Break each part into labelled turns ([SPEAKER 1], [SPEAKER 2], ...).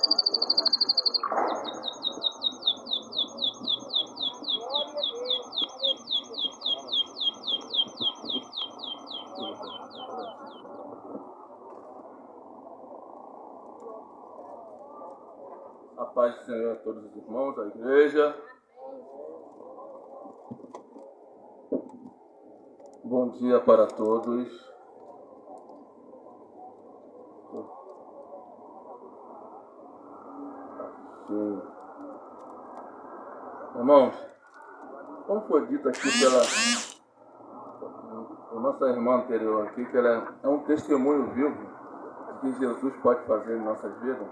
[SPEAKER 1] A paz do Senhor a todos os irmãos da igreja. Bom dia para todos. Irmãos, como foi dito aqui pela nossa irmã anterior aqui, que ela é um testemunho vivo de que Jesus pode fazer em nossas vidas.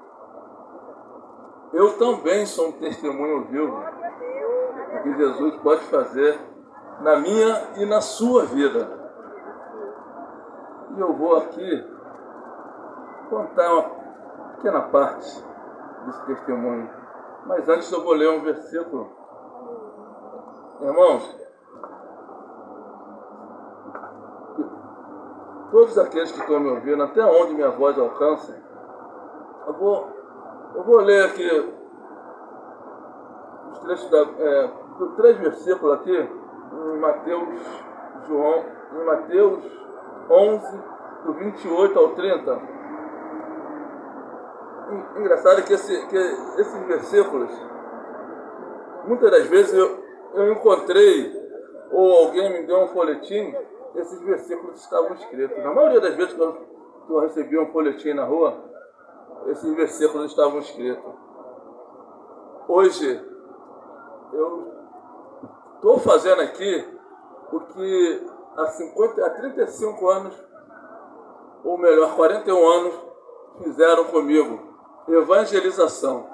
[SPEAKER 1] Eu também sou um testemunho vivo de que Jesus pode fazer na minha e na sua vida. E eu vou aqui contar uma pequena parte desse testemunho. Mas antes eu vou ler um versículo. Irmãos, todos aqueles que estão me ouvindo, até onde minha voz alcança, eu vou ler aqui os trechos três versículos aqui, em Mateus 11, do 28 ao 30. Engraçado que esses versículos, muitas das vezes eu encontrei, ou alguém me deu um folhetim, esses versículos estavam escritos. Na maioria das vezes que eu recebia um folhetim na rua, esses versículos estavam escritos. Hoje, eu estou fazendo aqui o que há 35 anos, ou melhor, 41 anos, fizeram comigo. Evangelização.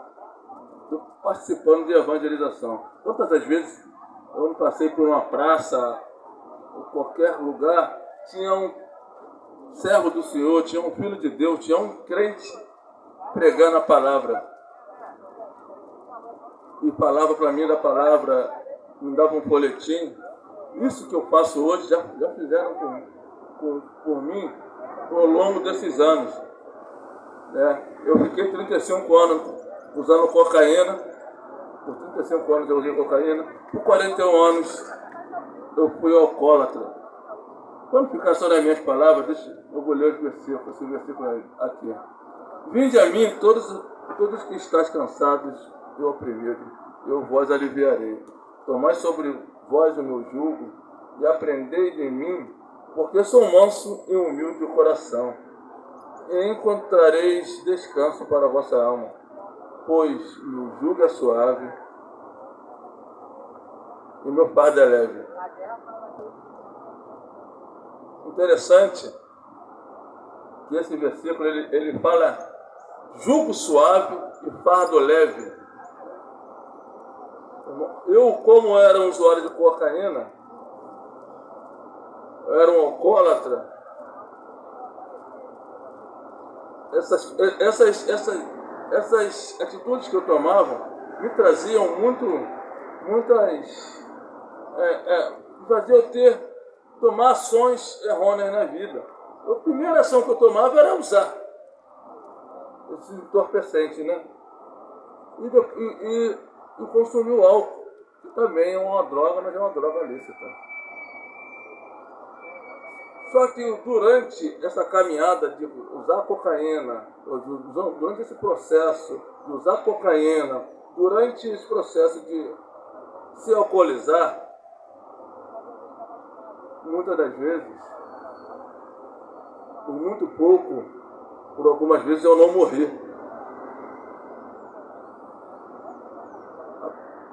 [SPEAKER 1] Estou participando de evangelização. Quantas das vezes eu não passei por uma praça, ou qualquer lugar, tinha um servo do Senhor, tinha um filho de Deus, tinha um crente pregando a palavra. E falava para mim da palavra, me dava um folhetim. Isso que eu faço hoje, já fizeram por mim ao longo desses anos. Eu fiquei 35 anos usando cocaína. Por 35 anos eu usei cocaína. Por 41 anos eu fui alcoólatra. Quando ficar só nas minhas palavras, eu vou ler os versículos, esse versículo aqui. Vinde a mim todos que estáis cansados e oprimidos, eu vos aliviarei. Tomai sobre vós o meu jugo e aprendei de mim, porque sou manso e humilde de coração, e encontrareis descanso para a vossa alma, pois meu jugo é suave e meu fardo é leve. Interessante que esse versículo ele fala jugo suave e fardo leve. Eu, como era um usuário de cocaína, eu era um alcoólatra, essas atitudes que eu tomava me traziam faziam eu tomar ações errôneas na vida. A primeira ação que eu tomava era usar esse entorpecente, né? E consumir o álcool, que também é uma droga, mas é uma droga lícita. Só que durante essa caminhada de usar cocaína, durante esse processo de usar cocaína, durante esse processo de se alcoolizar, muitas das vezes, por muito pouco, por algumas vezes eu não morri.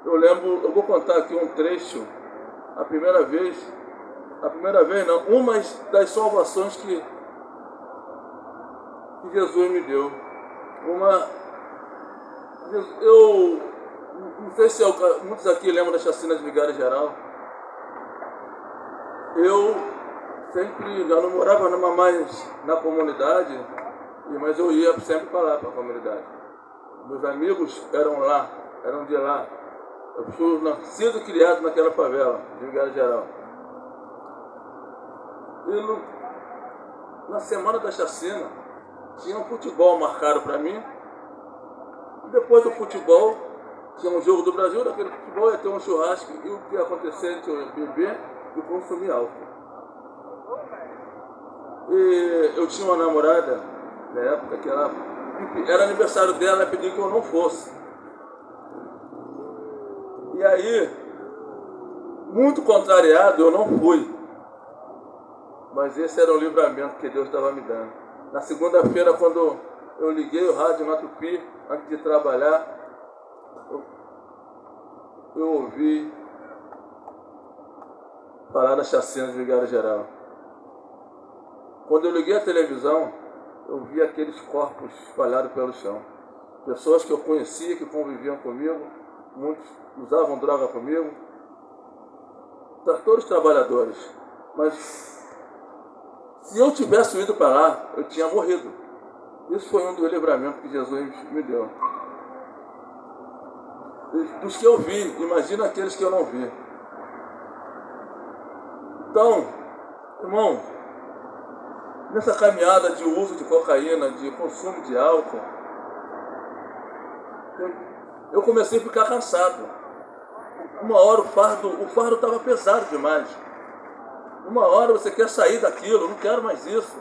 [SPEAKER 1] Eu lembro, eu vou contar aqui um trecho, a primeira vez não, uma das salvações que Jesus me deu. Eu não sei se muitos aqui lembram da chacina de Vigário Geral. Eu sempre, já não morava mais na comunidade, mas eu ia sempre para lá, para a comunidade. Meus amigos eram de lá. Eu fui nascido e criado naquela favela, de Vigário Geral. E na semana da chacina, tinha um futebol marcado para mim. Depois do futebol, tinha um jogo do Brasil, daquele futebol ia ter um churrasco e o que ia acontecer entre eu beber e consumir álcool. E eu tinha uma namorada, na época, que era aniversário dela, ela pediu que eu não fosse. E aí, muito contrariado, eu não fui. Mas esse era o livramento que Deus estava me dando. Na segunda-feira, quando eu liguei o rádio na Tupi, antes de trabalhar, eu ouvi falar da chacina de Vigário Geral. Quando eu liguei a televisão, eu vi aqueles corpos espalhados pelo chão. Pessoas que eu conhecia, que conviviam comigo, muitos usavam droga comigo, todos trabalhadores. Mas se eu tivesse ido para lá, eu tinha morrido. Isso foi um dos livramentos que Jesus me deu. Dos que eu vi, imagina aqueles que eu não vi. Então, irmão, nessa caminhada de uso de cocaína, de consumo de álcool, eu comecei a ficar cansado. Uma hora o fardo estava pesado demais. Uma hora você quer sair daquilo, não quero mais isso.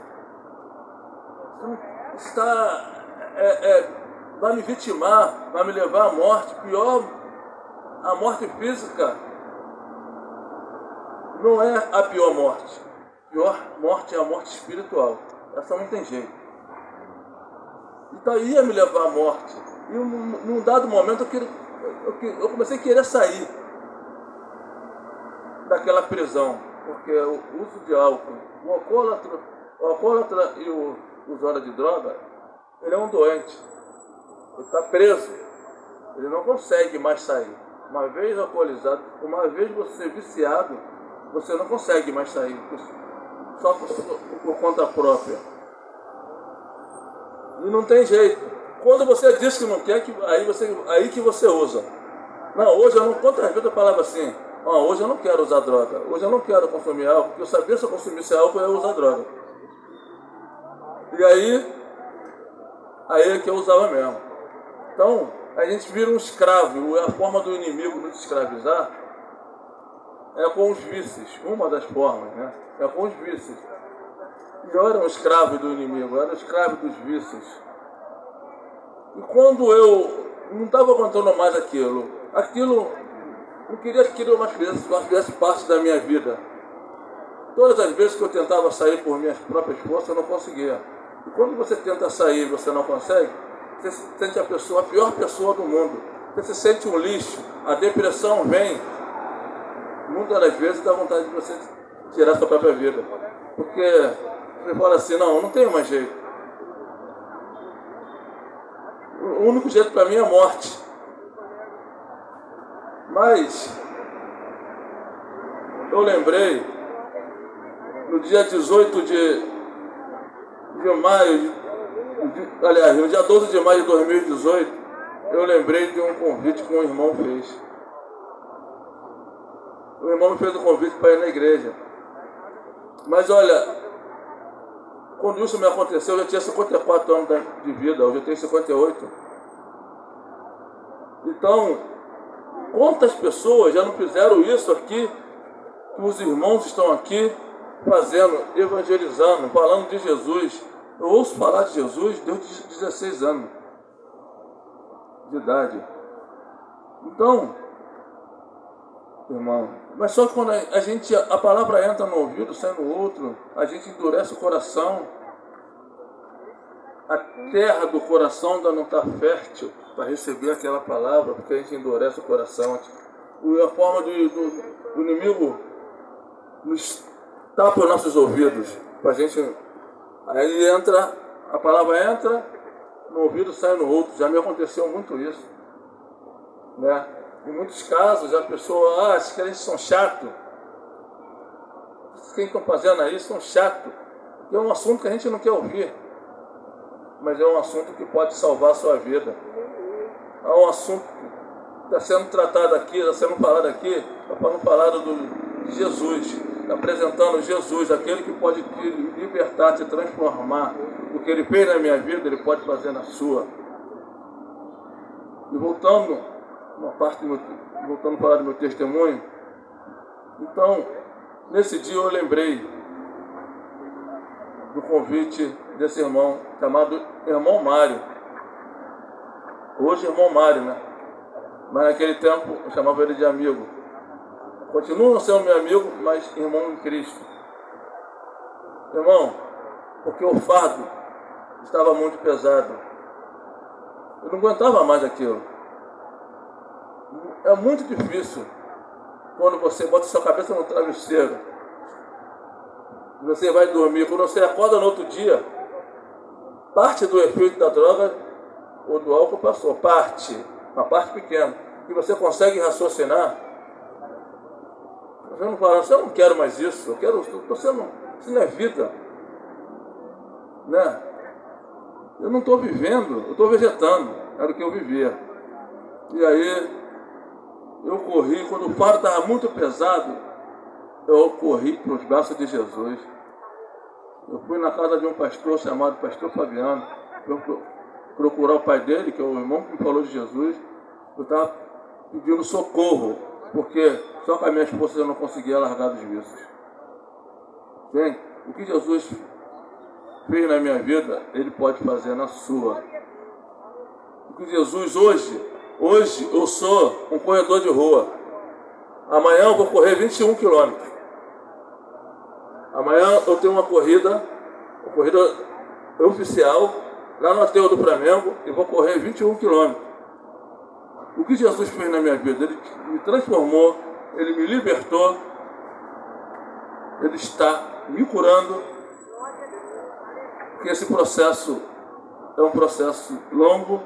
[SPEAKER 1] Vai me vitimar, vai me levar à morte. Pior, a morte física não é a pior morte. A pior morte é a morte espiritual. Essa não tem jeito. Então ia me levar à morte. E num dado momento eu comecei a querer sair daquela prisão, porque o uso de álcool, o alcoólatra e o usuário de droga, ele é um doente. Ele está preso. Ele não consegue mais sair. Uma vez alcoolizado, uma vez você viciado, você não consegue mais sair, só por conta própria. E não tem jeito. Quando você diz que não quer, aí que você usa. Não, hoje eu não, quantas vezes eu falava assim, hoje eu não quero usar droga, hoje eu não quero consumir álcool, porque eu sabia se eu consumisse álcool eu ia usar droga. E aí é que eu usava mesmo. Então, a gente vira um escravo, a forma do inimigo nos escravizar é com os vícios, uma das formas, né? É com os vícios. E eu era um escravo do inimigo, eu era um escravo dos vícios. E quando eu não estava aguentando mais aquilo não queria que aquilo mais fizesse parte da minha vida. Todas as vezes que eu tentava sair por minhas próprias forças, eu não conseguia. E quando você tenta sair e você não consegue, você se sente a pior pessoa do mundo. Você se sente um lixo, a depressão vem. Muitas das vezes dá vontade de você tirar sua própria vida. Porque você fala assim, não tenho mais jeito. O único jeito para mim é a morte. Mas eu lembrei, no dia 18 de maio, aliás, no dia 12 de maio de 2018, eu lembrei de um convite que um irmão fez. O irmão me fez um convite para ir na igreja. Mas olha, quando isso me aconteceu, eu já tinha 54 anos de vida, hoje eu tenho 58. Então, quantas pessoas já não fizeram isso aqui, que os irmãos estão aqui fazendo, evangelizando, falando de Jesus. Eu ouço falar de Jesus desde 16 anos de idade. Então, irmão, mas só quando a palavra entra no ouvido, sai no outro, a gente endurece o coração. A terra do coração ainda não está fértil para receber aquela palavra, porque a gente endurece o coração. A forma do inimigo nos tapa os nossos ouvidos, para a gente. Aí a palavra entra no ouvido, sai no outro. Já me aconteceu muito isso, né? Em muitos casos, a pessoa, esses crentes são chatos. Quem estão fazendo aí são chatos. É um assunto que a gente não quer ouvir, mas é um assunto que pode salvar a sua vida. É um assunto que está sendo tratado aqui, está sendo falado aqui, para não falar de Jesus, apresentando Jesus, aquele que pode te libertar, te transformar. O que ele fez na minha vida, ele pode fazer na sua. E voltando a falar do meu testemunho, então, nesse dia eu lembrei do convite desse irmão, chamado Irmão Mário. Hoje Irmão Mário, né? Mas naquele tempo eu chamava ele de amigo. Continua sendo meu amigo, mas irmão em Cristo. Irmão, porque o fardo estava muito pesado. Eu não aguentava mais aquilo. É muito difícil quando você bota sua cabeça no travesseiro. Você vai dormir. Quando você acorda no outro dia, parte do efeito da droga ou do álcool passou. Uma parte pequena. E você consegue raciocinar. Você não fala, eu não quero mais isso. Isso não é vida. Né? Eu não estou vivendo, eu estou vegetando. Era o que eu vivia. E aí, eu corri, quando o fardo estava muito pesado, eu corri para os braços de Jesus. Eu fui na casa de um pastor chamado Pastor Fabiano, procurar o pai dele, que é o irmão que me falou de Jesus. Eu estava pedindo socorro, porque só com a minha esposa eu não conseguia largar dos vícios. Bem, o que Jesus fez na minha vida, Ele pode fazer na sua. O que Jesus hoje eu sou um corredor de rua. Amanhã eu vou correr 21 quilômetros. Amanhã eu tenho uma corrida oficial, lá no Aterro do Flamengo, e vou correr 21 quilômetros. O que Jesus fez na minha vida? Ele me transformou, Ele me libertou, Ele está me curando, porque esse processo é um processo longo,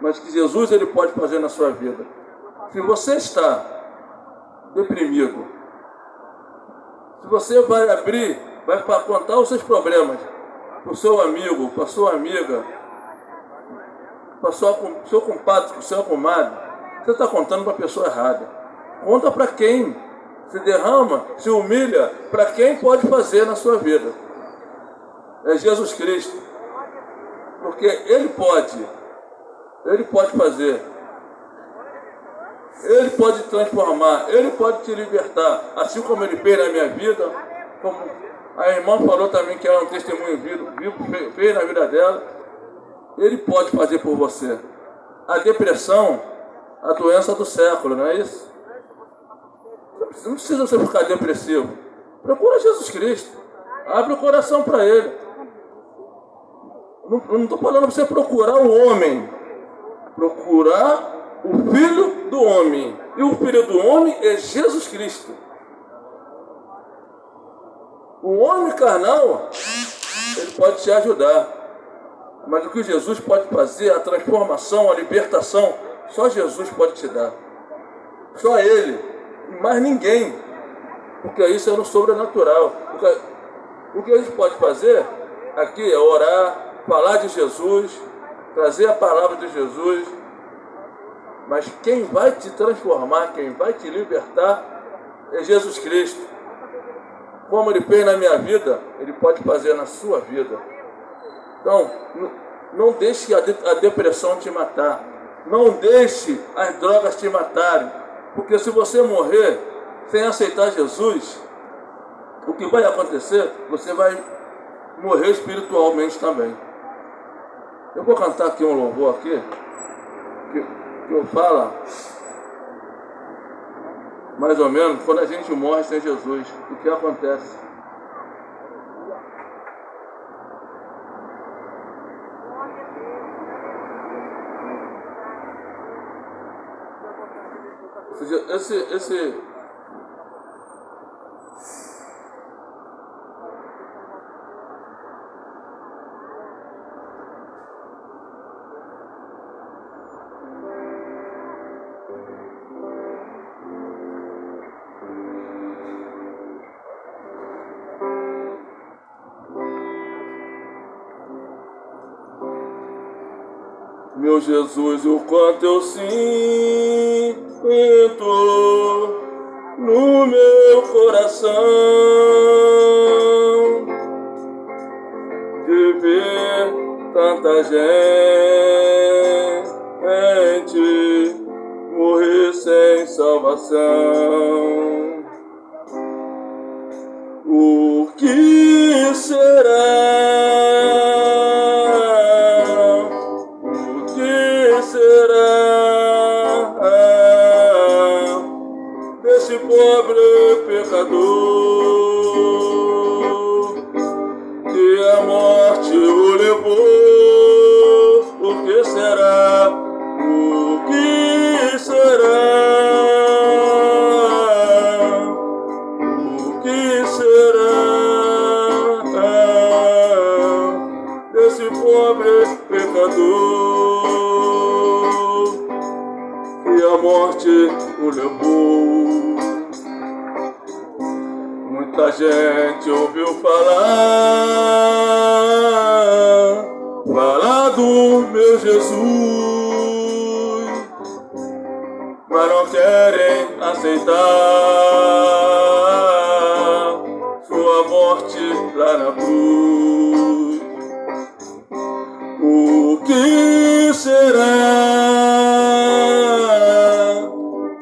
[SPEAKER 1] mas que Jesus Ele pode fazer na sua vida. Se você está deprimido, se você vai contar os seus problemas para o seu amigo, para a sua amiga, para o seu compadre, para o seu comadre, você está contando para a pessoa errada. Conta para quem se derrama, se humilha, para quem pode fazer na sua vida. É Jesus Cristo. Porque Ele pode fazer. Ele pode transformar, Ele pode te libertar, assim como Ele fez na minha vida, como a irmã falou também que era um testemunho vivo, fez na vida dela. Ele pode fazer por você. A depressão, a doença do século, não é isso? Não precisa você ficar depressivo. Procura Jesus Cristo. Abre o coração para Ele. Não estou falando para você procurar o homem. Procurar o Filho do Homem. E o Filho do Homem é Jesus Cristo. O homem carnal, ele pode te ajudar. Mas o que Jesus pode fazer, a transformação, a libertação, só Jesus pode te dar. Só Ele. Mais ninguém. Porque isso é no sobrenatural. O que a gente pode fazer aqui é orar, falar de Jesus, trazer a palavra de Jesus. Mas quem vai te transformar, quem vai te libertar é Jesus Cristo. Como Ele fez na minha vida, Ele pode fazer na sua vida. Então, não deixe a depressão te matar. Não deixe as drogas te matarem. Porque se você morrer sem aceitar Jesus, o que vai acontecer? Você vai morrer espiritualmente também. Eu vou cantar aqui um louvor aqui, que eu falo mais ou menos quando a gente morre sem Jesus, o que acontece. Esse meu Jesus, o quanto eu sinto no meu coração de ver tanta gente salvação. O que será? O que será desse pobre pecador que a morte o levou? O que será? O que será? O que será desse pobre pecador que a morte o levou? Muita gente ouviu falar do meu Jesus, mas não querem aceitar sua morte lá na cruz. O que será?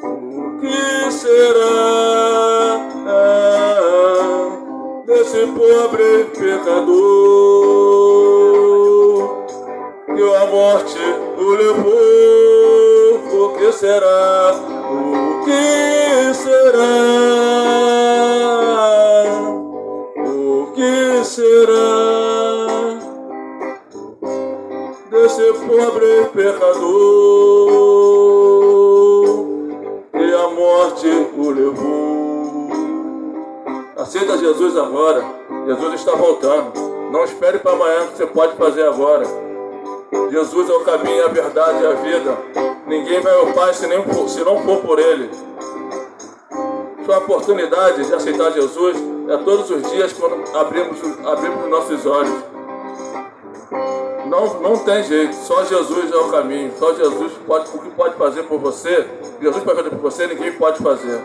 [SPEAKER 1] O que será desse pobre pecador que a morte o levou? O que será? O que será? O que será desse pobre pecador que a morte o levou? Aceita Jesus agora. Jesus está voltando. Não espere para amanhã, que você pode fazer agora. Jesus é o caminho, a verdade e a vida. Ninguém vai ao Pai se não for por Ele. Sua oportunidade de aceitar Jesus é todos os dias quando abrimos os nossos olhos. Não tem jeito, só Jesus é o caminho. Só Jesus o que pode fazer por você. Jesus pode fazer por você, ninguém pode fazer.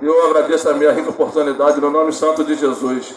[SPEAKER 1] E eu agradeço a minha rica oportunidade no nome santo de Jesus.